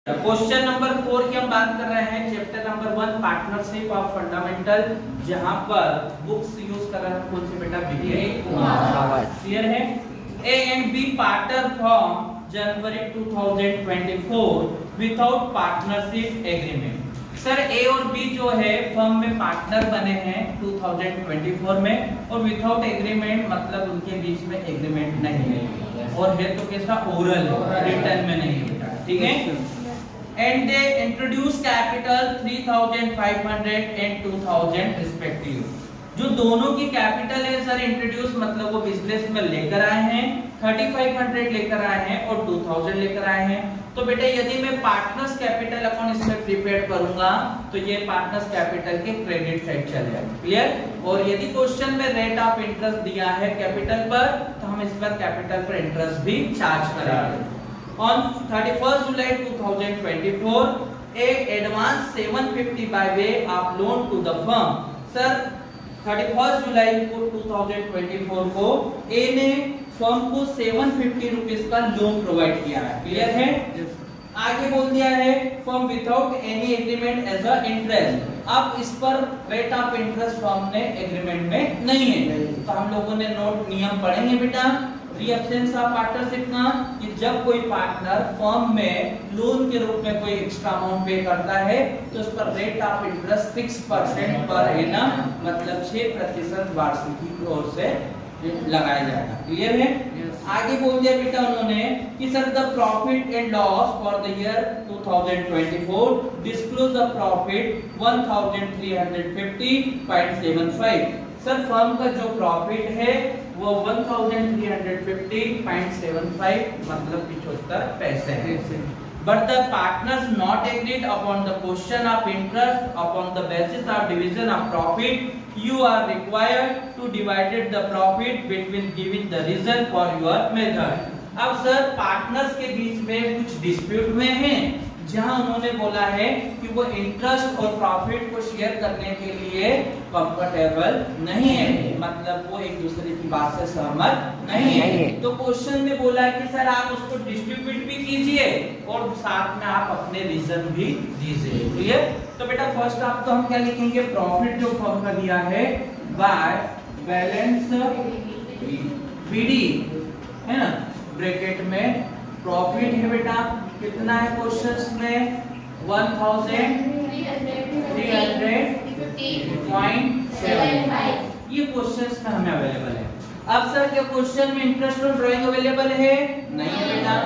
Question number 4 की हम बात कर रहे हैं chapter number 1 partnership of fundamental, जहां पर बुक्स यूज कर रहे हैं कौन सी बेटा बीए क्लियर है। A and B partner from January 2024 without partnership agreement. Sir A और बी जो है फर्म में पार्टनर बने हैं 2024 में और विदाउट एग्रीमेंट मतलब उनके बीच में एग्रीमेंट नहीं है और है तो कैसा ओरल है, रिटर्न में नहीं है बेटा, ठीक है। And they introduce capital 3,500 and 2,000 respectively। जो दोनों की कैपिटल है सर इंट्रोड्यूस मतलब वो बिजनेस में लेकर आए हैं, 3,500 लेकर आए हैं और 2,000 लेकर आए हैं। तो बेटा यदि मैं पार्टनर्स कैपिटल अकाउंट इसमें प्रिपेयर करूंगा तो ये पार्टनर्स कैपिटल के क्रेडिट साइड चलेगा, क्लियर। और यदि क्वेश्चन में रेट ऑफ इंटरेस्ट दिया है कैपिटल पर तो हम इस पर कैपिटल पर इंटरेस्ट भी चार्ज करेंगे। On 31st July 2024, a advance 750 by way of loan to the firm। Sir 31st जुलाई को 2024 को ए ने फर्म को 750 रुपीस का लोन प्रोवाइड किया है, क्लियर है। आगे बोल दिया है firm without any agreement as a interest. अब इस पर रेट ऑफ इंटरेस्ट फर्म ने एग्रीमेंट में नहीं है तो हम लोगों ने नोट नियम पढ़ेंगे बेटा रीअब्सेंस ऑफ पार्टनरशिप का, कि जब कोई पार्टनर फर्म में लोन के रूप में कोई एक्स्ट्रा अमाउंट पे करता है तो उस पर रेट ऑफ इंटरेस्ट 6% पर है ना, मतलब 6% वार्षिकी की ओर से लगाया जाएगा, क्लियर है। आगे बोल दिया बेटा उन्होंने कि sir the profit and loss for the year 2024 disclose the profit 1350.75। Sir firm का जो प्रॉफिट है वो 1350.75 मतलब 75 पैसे है। But the partners not agreed upon the question of interest upon the basis of division of profit. You are required to divide the profit between giving the reason for your method। अब sir partners के बीच में कुछ dispute में हैं जहां उन्होंने बोला है कि वो इंटरेस्ट और प्रॉफिट को शेयर करने के लिए कंफर्टेबल नहीं है, मतलब वो एक दूसरे की बात से सहमत नहीं है। तो क्वेश्चन में बोला कि सर आप उसको डिस्ट्रीब्यूट भी कीजिए और साथ में आप अपने रीजन भी दीजिए, क्लियर। तो बेटा फर्स्ट आप तो हम क्या लिखेंगे, प्रॉफिट जो फर्म का दिया है बाय बैलेंस बीडी है ना, ब्रैकेट में प्रॉफिट है बेटा कितना है क्वेश्चंस में 1350.75 ये क्वेश्चंस में हमें अवेलेबल है। अब सर क्या क्वेश्चन में इंटरेस्ट ऑन ड्राइंग अवेलेबल है? नहीं है बेटा।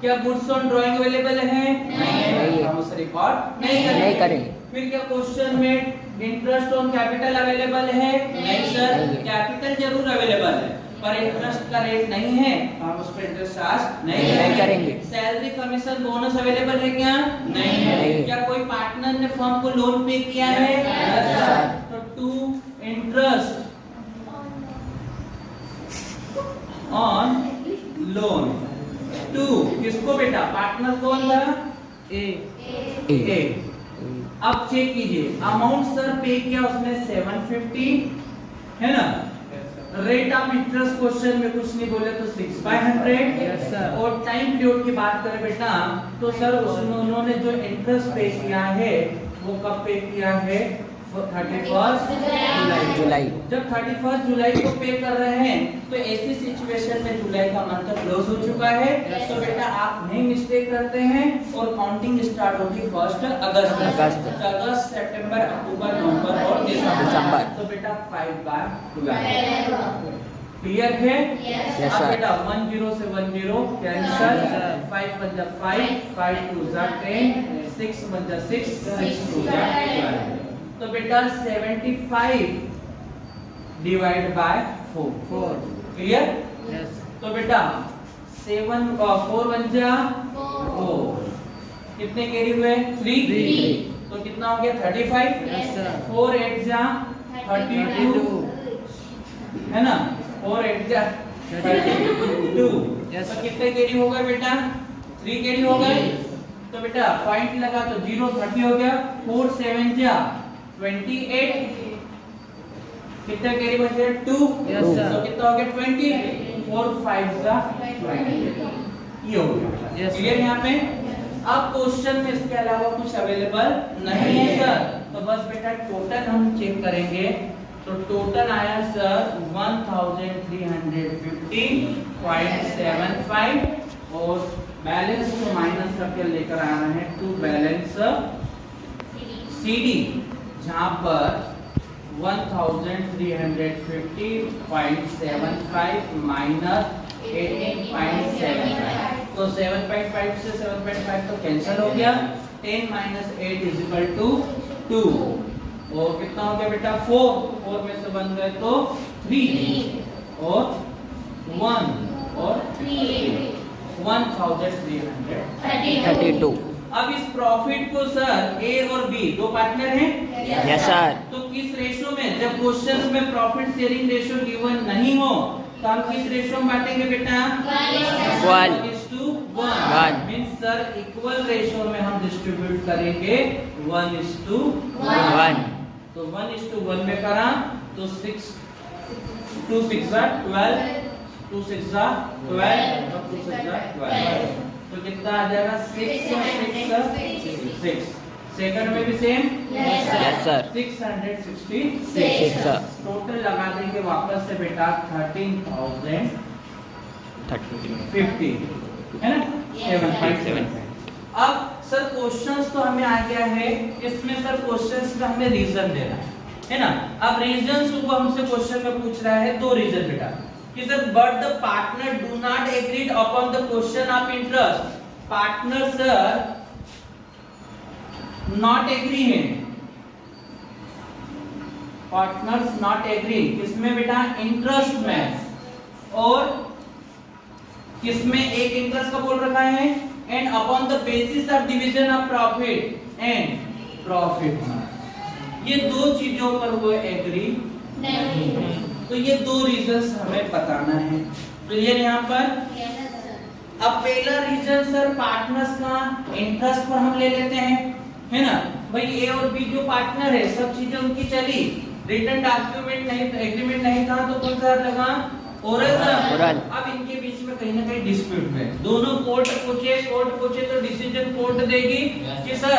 क्या गुड्स ऑन ड्राइंग अवेलेबल है? नहीं है, हम उसे रिकॉर्ड नहीं करेंगे। फिर क्या क्वेश्चन में इंटरेस्ट ऑन कैपिटल अवेलेबल है? नहीं सर, कैपिटल जरूर अवेलेबल है पर इंटरेस्ट का रेट नहीं है तो हम उस पर इंटरेस्ट चार्ज नहीं करेंगे। सैलरी कमीशन बोनस अवेलेबल है क्या? नहीं है। क्या कोई पार्टनर ने फर्म को लोन पे किया है? तो to interest on loan to किसको बेटा, पार्टनर कौन था? ए। अब चेक कीजिए अमाउंट सर पे किया उसने 750 है ना, रेट ऑफ इंटरेस्ट क्वेश्चन में कुछ नहीं बोले तो 6,500 और टाइम पीरियड की बात करें बेटा तो सर उसमें उन्होंने जो इंटरेस्ट पे किया है वो कब पे किया है? 31 जुलाई। जब 31 जुलाई को पे कर रहे हैं तो ऐसी सिचुएशन में जुलाई का मंथ क्लोज हो चुका है तो बेटा आप नहीं मिस्टेक करते हैं और काउंटिंग स्टार्ट होगी 1 अगस्त, सितंबर, अक्टूबर, नवंबर और दिसंबर। तो बेटा 5 बार 12 क्लियर है। अब बेटा 10 से 10 कैंसिल, 5 1 जा 5, 5 2 जा 10, 6 1 जा 6, 6 2 जा 12। तो बेटा 75 डिवाइड बाय 4 क्लियर। तो बेटा 7 4 1 जा 4 कितने कैरी हुए? 3 तो कितना हो गया 35। 4 8 जा 32 है ना, 4 8 जा 32 तो कितने कैरी हो गए बेटा? 3 कैरी हो गए। तो बेटा पॉइंट लगा तो 0 30 हो गया। 4 7 जा 28 कितना कैरी बचे? 2 तो कितना हो गया 20। 4 5 जा 20 ये हो गया, क्लियर यहाँ पे। अब क्वेश्चन में इसके अलावा कुछ अवेलेबल नहीं है सर, तो बस बेटा टोटल हम चेक करेंगे। तो टोटल आया सर 1350.75 और बैलेंस को माइनस करके लेकर आना है टू बैलेंस सीडी, जहां पर 1350.75 माइनस 18.75, तो 7.5 से 7.5 तो कैंसिल हो गया। 10 माइनस 8 इज इक्वल टू 2 और कितना हो गया बेटा 4 में से बन गए तो 3 और 1 और 1332। अब इस प्रॉफिट को सर ए और बी दो पार्टनर हैं, यस सर। तो किस रेशो में, जब क्वेश्चन में प्रॉफिट शेयरिंग रेशो गिवन नहीं हो तो हम किस रेशो में बांटेंगे बेटा? 1:1 मींस सर इक्वल रेशो में हम डिस्ट्रीब्यूट करेंगे 1:1। तो 1:1 में करा तो 6 2 6 12 2 6 12 और 2 6 12, तो कितना आ जाएगा 6 6। सेकंड में भी सेम, यस सर। 666 टोटल लगा देंगे वापस से बेटा 13,050 है ना 7.7। अब सर क्वेश्चंस तो हमें आ गया है, इसमें सर क्वेश्चंस का हमें रीजन देना है ना। अब रीजंस को हमसे क्वेश्चन में पूछ रहा है दो रीजन बेटा कि sir but the partner do not agreed upon the question of interest. Partner sir not agree है, पार्टनर्स नॉट एग्री किसमें बेटा? इंटरेस्ट में, और किसमें? एक इंटरेस्ट का बोल रखा है and upon the basis of division of profit and profit. ये दो चीजों पर वो एग्री नहीं है, तो ये दो रीजंस हमें बताना है। क्लियर यहाँ पर? अब पहला रीजन सर पार्टनर्स का इंटरेस्ट पर हम ले लेते हैं, है ना भाई। ए और बी जो पार्टनर है सब चीजें उनकी चली, रिटन डॉक्यूमेंट नहीं, एग्रीमेंट नहीं था, तो कौन सा लगा? ओरल। अब इनके बीच में कहीं ना कहीं डिस्प्यूट है, दोनों कोर्ट पूछे तो डिसीजन कोर्ट देगी कि सर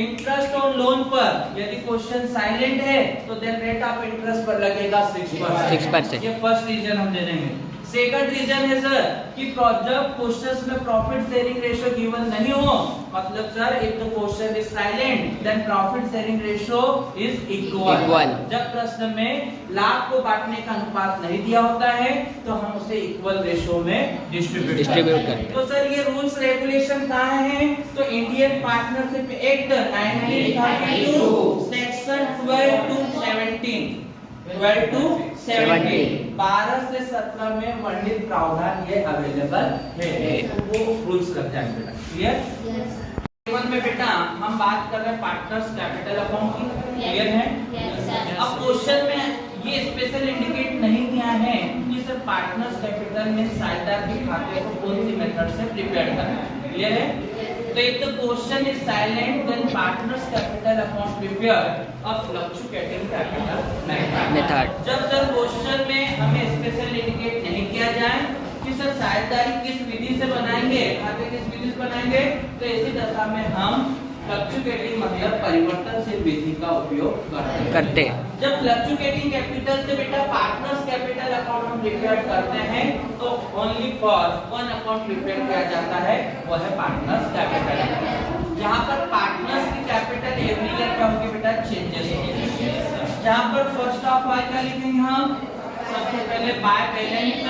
इंटरेस्ट ऑन लोन पर यदि क्वेश्चन साइलेंट है तो देन रेट ऑफ इंटरेस्ट पर लगेगा 6%। ये फर्स्ट रीजन हम दे देंगे। सेकंड रीजन है सर कि जब क्वेश्चंस में प्रॉफिट शेयरिंग रेशियो गिवन नहीं हो, मतलब sir if the question is silent then profit sharing ratio is equal. जब प्रश्न में लाभ को बांटने का अनुपात नहीं दिया होता है तो हम उसे इक्वल रेशियो में डिस्ट्रीब्यूट करते हैं। तो सर ये रूल्स रेगुलेशन कहाँ है? तो Indian partnership act 1932 section 12 to 17 12 से 17 में वर्णित प्रावधान ये अवेलेबल है, वो रूल्स लग जाएंगे बेटा। क्लियर? में बेटा हम बात कर रहे हैं पार्टनर्स कैपिटल अकाउंट की, क्लियर है? अब क्वेश्चन में ये स्पेशल इंडिकेट नहीं किया है कि सर पार्टनर्स कैपिटल में साझेदार के खाते को कौन सी मेथड से प्रिपेयर करना है, क्लियर है? So if the question is silent, then partners capital account prepare a fluctuating capital method. जब सर क्वेश्चन में हमें स्पेशल इंडिकेट नहीं किया जाए कि सर साझेदारी किस विधि से बनाएंगे, खाते किस विधि से बनाएंगे, तो ऐसी दशा में हम फ्लक्चुएटिंग मतलब परिवर्तनशील विधि का उपयोग करते हैं। जब फ्लक्चुएटिंग कैपिटल से बेटा पार्टनर्स कैपिटल अकाउंट हम प्रिपेयर करते हैं तो only for one account prepare किया जाता है, वो है पार्टनर्स कैपिटल। जहां पर पार्टनर्स की कैपिटल एवरी ईयर क्या होगी बेटा? चेंजेस होंगे। जहां पर फर्स्ट ऑफ ऑल क्या लिखेंगे हम? सबसे पहले बाय बैलेंस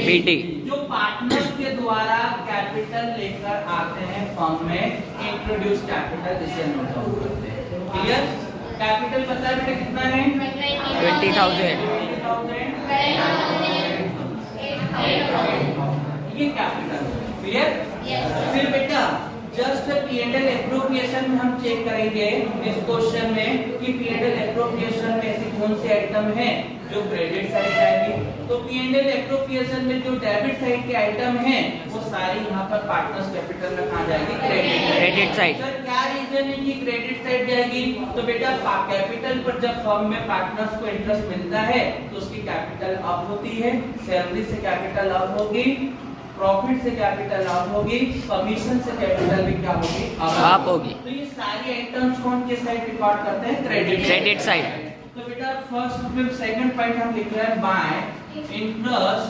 बीटी, जो पार्टनर्स के द्वारा कैपिटल लेकर आते हैं फर्म में, इंट्रोड्यूस कैपिटल इसे नोट डाउन करते हैं। क्लियर? कैपिटल पता है बेटा कितना है? 20,000। ये कैपिटल। क्लियर? फिर बेटा जस्ट P&L एप्रोप्रिएशन में हम चेक करेंगे इस क्वेश्चन में कि P&L एप्रोप्रिएशन में ऐसी कौन सी आइटम है जो क्रेडिट साइड जाएगी। तो P&L एप्रोप्रिएशन में जो डेबिट साइड के आइटम हैं वो सारी यहाँ पर पार्टनर्स कैपिटल में कहाँ जाएगी? Credit side. सर क्या रीजन है कि क्रेडिट साइड जाएगी? तो बेटा कैपिटल पर जब फर्म में पार्टनर्स को इंटरेस्ट मिलता है तो उसकी कैपिटल अप होती है, सैलरी से कैपिटल अप होगी, प्रॉफिट से कैपिटल आउट होगी, कमीशन से कैपिटल भी क्या होगी, अप होगी। तो ये सारी आइटम्स कौन के साइड रिकॉर्ड करते हैं, क्रेडिट साइड। तो बेटा फर्स्ट में सेकंड पॉइंट हम लिख रहे हैं bye interest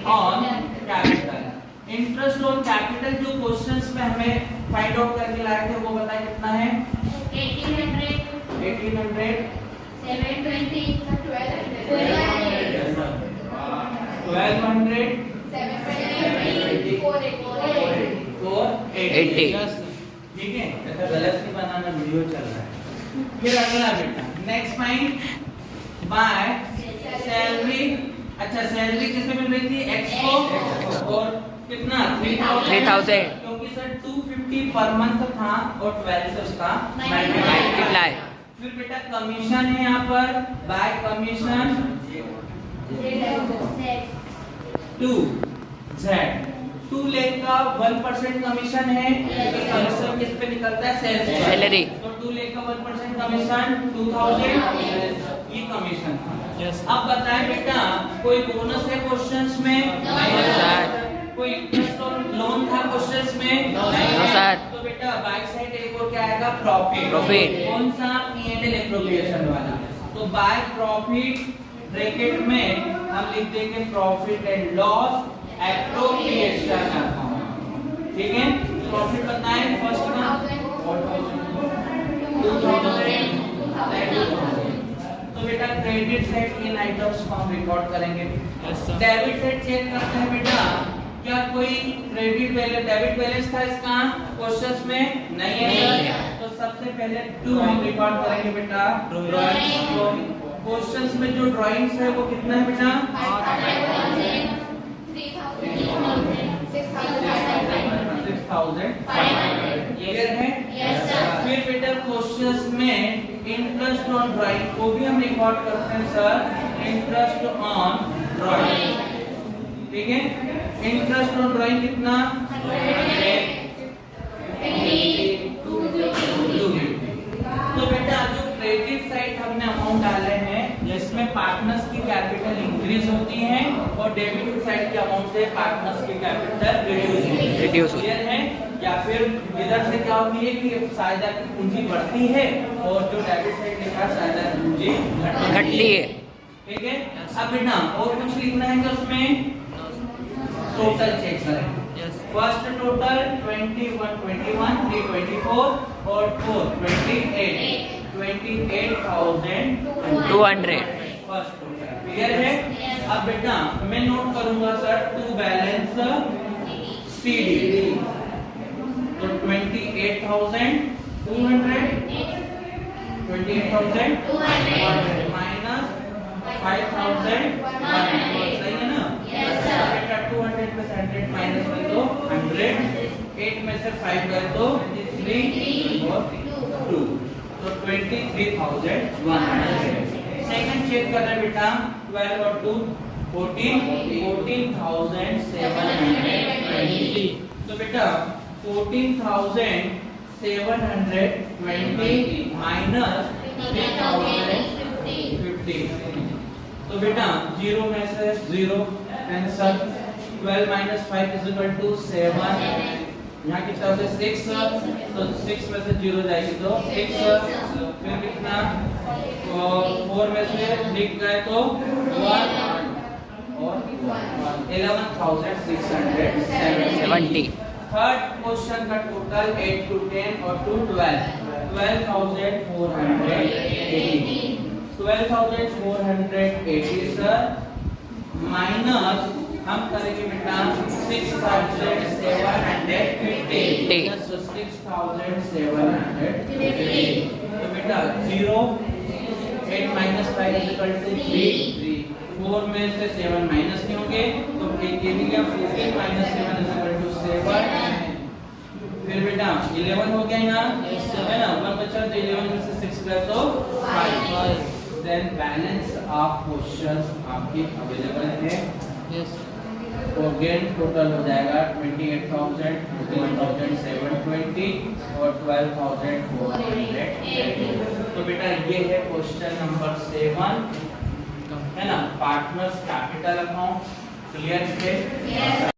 on capital. Interest on capital जो क्वेश्चंस में हमें फाइंड आउट करके लाए थे वो बताएं कितना है, 1800 720 1200 480। ठीक है, ऐसा गलत नहीं बनाना, वीडियो चल रहा है। फिर अगला बेटा नेक्स्ट पॉइंट बाय सैलरी। अच्छा सैलरी किसे मिल रही थी, एक्स को, और कितना 3000 क्योंकि सर 250 पर मंथ था और 12 से उसका मल्टीप्लाई। फिर बेटा कमीशन है यहाँ पर, बाय कमीशन 2 लाख का 1% कमीशन है, क्योंकि कमीशन किस पे निकलता है, सैलरी। तो 2 लाख का 1% कमीशन 2000 ये कमीशन था। अब बताएं बेटा कोई बोनस है क्वेश्चंस में, नहीं सर। कोई इंटरेस्ट और लोन था क्वेश्चंस में, नहीं सर। तो बेटा बाय साइड एक और क्या आएगा, प्रॉफिट। कौन सा, P&L एप्रोप्रिएशन वाला। तो बाय प्रॉफिट ब्रैकेट में हम लिख देंगे profit and loss appropriation account. ठीक है, प्रॉफिट बताएं फर्स्ट में 2000। तो बेटा क्रेडिट साइड इन आइटम्स को हम रिकॉर्ड करेंगे। डेबिट साइड चेक करते हैं बेटा, क्या कोई क्रेडिट बैलेंस डेबिट बैलेंस था इसका क्वेश्चंस में, नहीं है। तो सबसे पहले 2 हम रिकॉर्ड करेंगे बेटा, क्वेश्चंस में जो ड्राइंग्स है वो कितना है बेटा, 6000 क्लियर है। फिर बेटा क्वेश्चंस में इंटरेस्ट ऑन ड्राइंग को भी हम रिकॉर्ड करते हैं सर, इंटरेस्ट ऑन ड्राइंग। ठीक है, इंटरेस्ट ऑन ड्राइंग कितना, 250। तो बेटा जो क्रेडिट साइड हमने अमाउंट डाले हैं जिसमें पार्टनर्स की कैपिटल इंक्रीज होती है और डेबिट साइड के अमाउंट से पार्टनर्स की कैपिटल रिड्यूस होती है, या फिर इधर से क्या होती है कि साझेदार की पूंजी बढ़ती है और जो डेबिट साइड लिखा है साझेदार की पूंजी घटती है। ठीक है, अब बेटा और कुछ लिखना है कि उसमें टोटल चेक करें। फर्स्ट टोटल 21 21 3 24 और 4 28 200 फर्स्ट टोटल क्लियर है। अब बेटा मैं नोट करूंगा सर टू बैलेंस सीडी, तो 28,200 माइनस 5,100 सही है ना, बेटा 200 में से 100 माइनस कर दो 100, 8 में से 5 कर दो 3 और 2, तो 23,100। सेकंड चेक कर रहे हैं बेटा 12 और 2 14,720। तो बेटा 14,720 माइनस 3,050, तो बेटा 0 में से 0 cancel, 12 minus 5 is equal to 7, यहाँ कितना होता है 6, तो 6 में से 0 जाएगी तो 6, फिर कितना 4 में से लिख गए तो 1 और 11,670। थर्ड क्वेश्चन का टोटल 8 to 10 और 2 12 12,480 12,480 सर माइनस हम करेंगे बेटा 6,750 तो 6,750 तो बेटा 0 8 माइनस 5 इज इक्वल टू 3 4 में से 7 माइनस नहीं होंगे तो ये निकलेगा 15 माइनस 7 इज इक्वल टू 7, फिर बेटा 11 हो गया यहाँ है ना, 1 बचा तो 11 में से 6 गया तो 5, देन बैलेंस ऑफ क्वेश्चंस आपके अवेलेबल है। तो अगेन टोटल हो जाएगा 28,000 14,720 और 12,480। तो बेटा ये है क्वेश्चन नंबर 7 है ना, पार्टनर्स कैपिटल अकाउंट। क्लियर है?